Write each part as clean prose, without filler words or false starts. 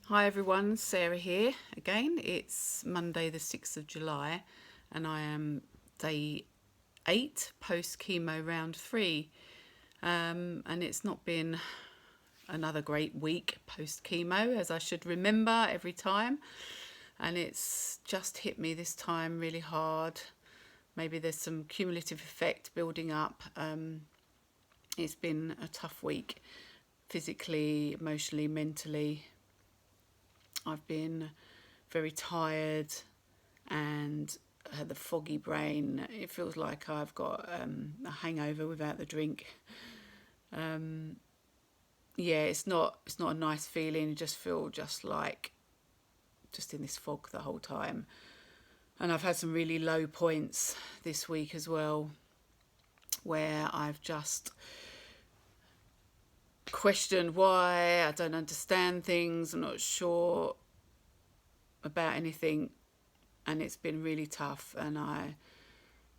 Hi everyone, Sarah here again. It's Monday the 6th of July and I am day 8 post chemo round 3, and it's not been another great week post chemo, as I should remember every time, and it's just hit me this time really hard. Maybe there's some cumulative effect building up. It's been a tough week physically, emotionally, mentally. I've been very tired and had the foggy brain. It feels like I've got a hangover without the drink. Yeah, it's not a nice feeling. You just feel just in this fog the whole time. And I've had some really low points this week as well, where I've just questioned why. I don't understand things. I'm not sure about anything, and it's been really tough, and I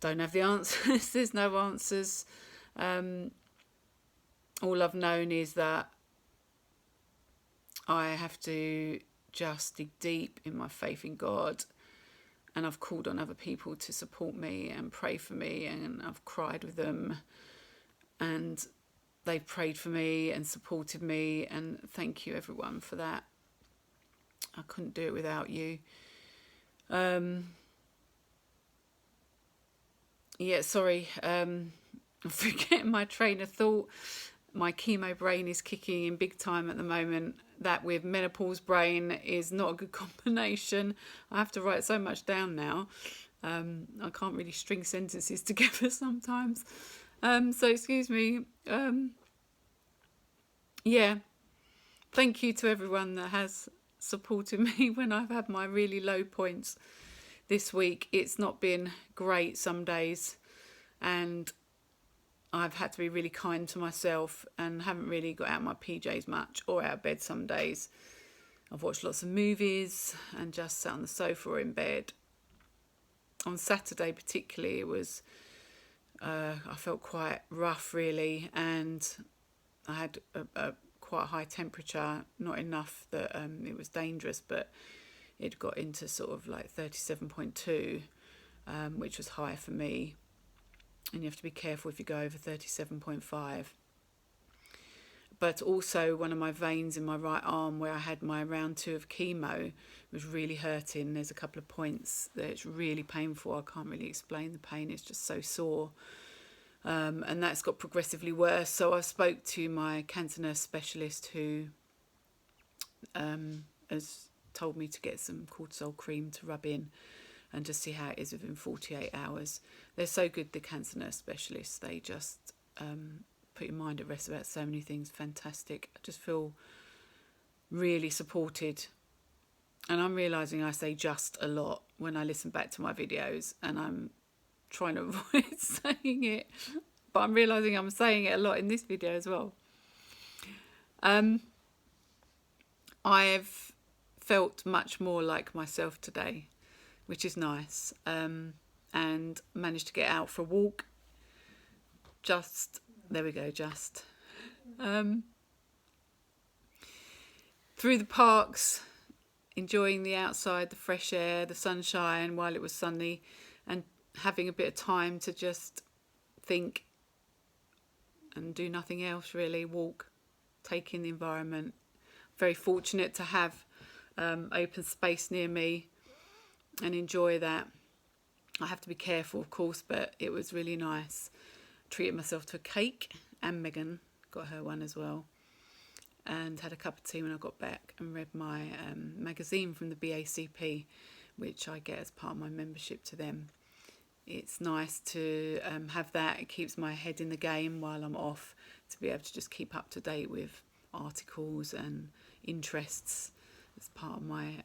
don't have the answers. There's no answers. All I've known is that I have to just dig deep in my faith in God, and I've called on other people to support me and pray for me, and I've cried with them, and they've prayed for me and supported me, and thank you everyone for that. I couldn't do it without you. Sorry, I'm forgetting my train of thought. My chemo brain is kicking in big time at the moment. That with menopause brain is not a good combination. I have to write so much down now. I can't really string sentences together sometimes. So excuse me. Thank you to everyone that has supported me when I've had my really low points this week. It's not been great some days, and I've had to be really kind to myself and haven't really got out of my PJs much or out of bed some days. I've watched lots of movies and just sat on the sofa or in bed. On Saturday particularly, it was I felt quite rough really, and I had a quite high temperature, not enough that it was dangerous, but it got into sort of like 37.2, which was high for me. And you have to be careful if you go over 37.5. But also one of my veins in my right arm, where I had my round 2 of chemo, was really hurting. There's a couple of points that it's really painful. I can't really explain the pain. It's just so sore. And that's got progressively worse. So I spoke to my cancer nurse specialist, who has told me to get some cortisol cream to rub in and just see how it is within 48 hours. They're so good, the cancer nurse specialists. They just put your mind at rest about so many things. Fantastic. I just feel really supported. And I'm realising I say just a lot when I listen back to my videos, and I'm trying to avoid saying it. But I'm realising I'm saying it a lot in this video as well. I've felt much more like myself today, which is nice, and managed to get out for a walk. There we go, through the parks, enjoying the outside, the fresh air, the sunshine while it was sunny, and having a bit of time to just think and do nothing else really, walk, take in the environment. Very fortunate to have open space near me and enjoy that. I have to be careful, of course, but it was really nice. Treated myself to a cake, and Megan got her one as well, and had a cup of tea when I got back, and read my magazine from the BACP, which I get as part of my membership to them. It's nice to have that. It keeps my head in the game while I'm off, to be able to just keep up to date with articles and interests. As part of my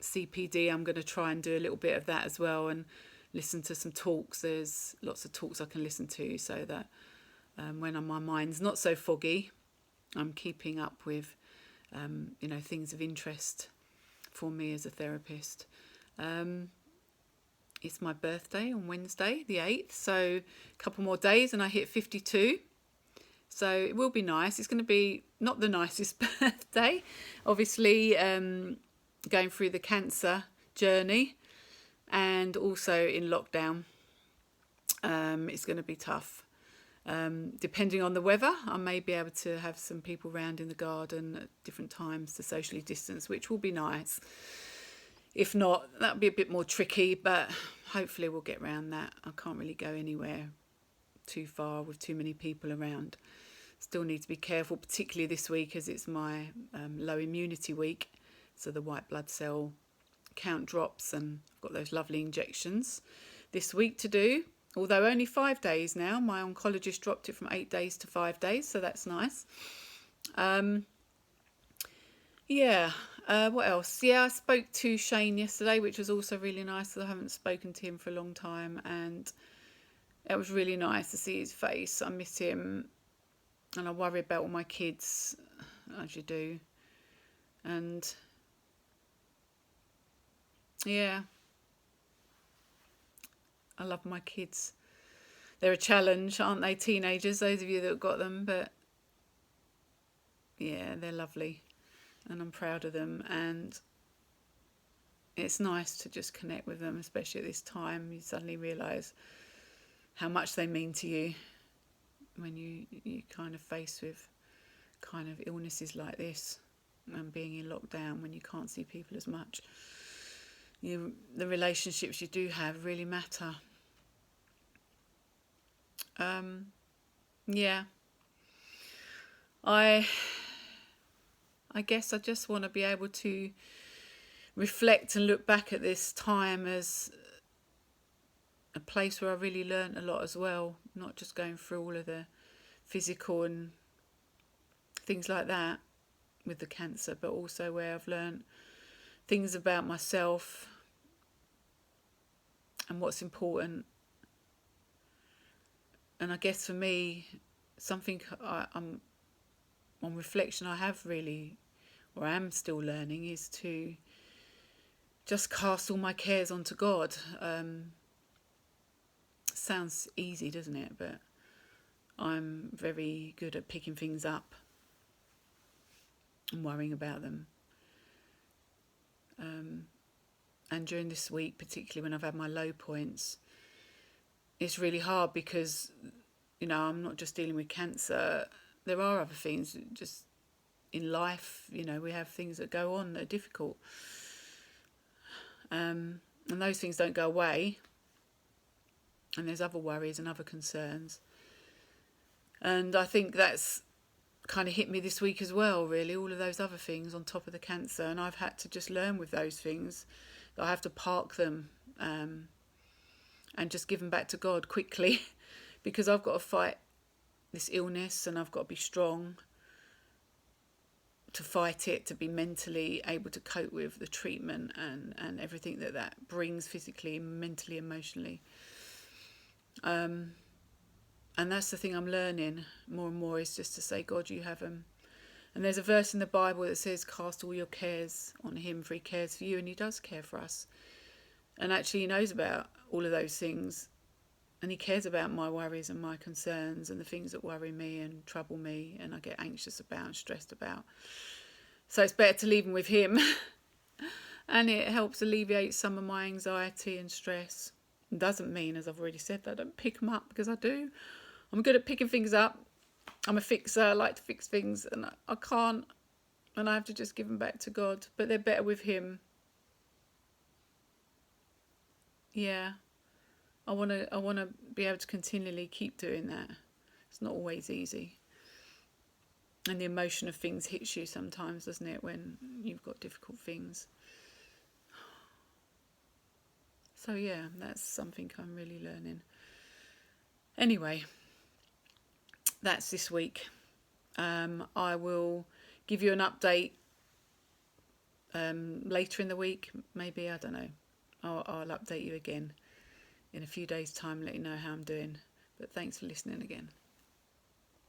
CPD, I'm going to try and do a little bit of that as well, and listen to some talks. There's lots of talks I can listen to, so that when my mind's not so foggy, I'm keeping up with things of interest for me as a therapist. It's my birthday on Wednesday the 8th, so a couple more days and I hit 52. So it will be nice. It's going to be not the nicest birthday, obviously, going through the cancer journey and also in lockdown. It's going to be tough. Depending on the weather, I may be able to have some people round in the garden at different times to socially distance, which will be nice. If not, that'll be a bit more tricky, but hopefully we'll get around that. I can't really go anywhere too far with too many people around. Still need to be careful, particularly this week as it's my low immunity week. So the white blood cell count drops, and I've got those lovely injections this week to do. Although only 5 days now, my oncologist dropped it from 8 days to 5 days, so that's nice. What else? Yeah, I spoke to Shane yesterday, which was also really nice. I haven't spoken to him for a long time, and it was really nice to see his face. I miss him, and I worry about all my kids, as you do. And yeah, I love my kids. They're a challenge, aren't they? Teenagers, those of you that have got them, but yeah, they're lovely, and I'm proud of them. And it's nice to just connect with them, especially at this time. You suddenly realise how much they mean to you when you kind of faced with kind of illnesses like this and being in lockdown when you can't see people as much. The relationships you do have really matter. I guess I just want to be able to reflect and look back at this time as a place where I really learnt a lot as well, not just going through all of the physical and things like that with the cancer, but also where I've learnt things about myself and what's important. And I guess for me, something I'm on reflection I have really, or I am still learning, is to just cast all my cares onto God. Sounds easy, doesn't it? But I'm very good at picking things up and worrying about them. And during this week, particularly when I've had my low points, it's really hard because, I'm not just dealing with cancer. There are other things just in life, we have things that go on that are difficult. And those things don't go away. And there's other worries and other concerns. And I think that's kind of hit me this week as well, really, all of those other things on top of the cancer. And I've had to just learn with those things that I have to park them and just give them back to God quickly because I've got to fight this illness and I've got to be strong to fight it, to be mentally able to cope with the treatment and everything that brings physically, mentally, emotionally. And that's the thing I'm learning more and more, is just to say, God, you have them. And there's a verse in the Bible that says, cast all your cares on him, for he cares for you, and he does care for us. And actually he knows about all of those things, and he cares about my worries and my concerns and the things that worry me and trouble me and I get anxious about and stressed about. So it's better to leave them with him. And it helps alleviate some of my anxiety and stress. It doesn't mean, as I've already said, that I don't pick them up, because I do. I'm good at picking things up. I'm a fixer. I like to fix things, and I can't, and I have to just give them back to God. But they're better with him. Yeah, I want to be able to continually keep doing that. It's not always easy, and the emotion of things hits you sometimes, doesn't it, when you've got difficult things. So yeah, that's something I'm really learning. Anyway, that's this week. I will give you an update later in the week. Maybe, I don't know. I'll update you again in a few days' time, let you know how I'm doing. But thanks for listening again.